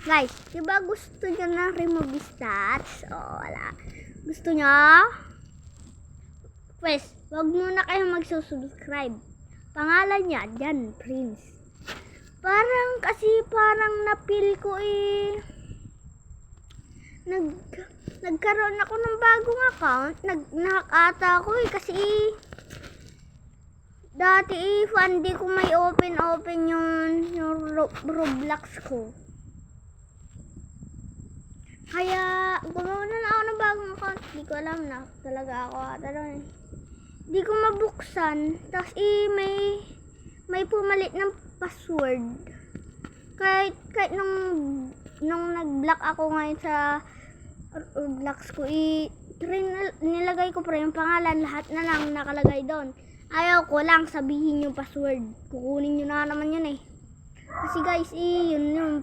Guys, diba gusto nyo na remove stats? O, wala. Gusto nyo? Pues, wag muna kayo magsusubscribe. Pangalan niya, dyan, Prince. Parang napil ko nagkaroon ako ng bagong account. Nag-hack ata ako kasi dati hindi ko may open yung Roblox ko. Kaya gumawa na ako ng bagong account. Hindi ko alam na talaga ako ata doon. Hindi ko mabuksan. Tapos may pumalit ng password. Kahit nung nag-block ako ngayon sa Roblox ko, nilagay ko pa yung pangalan, lahat na lang nakalagay doon. Ayaw ko lang sabihin yung password. Kukunin nyo na naman yun eh. Kasi guys, yun yung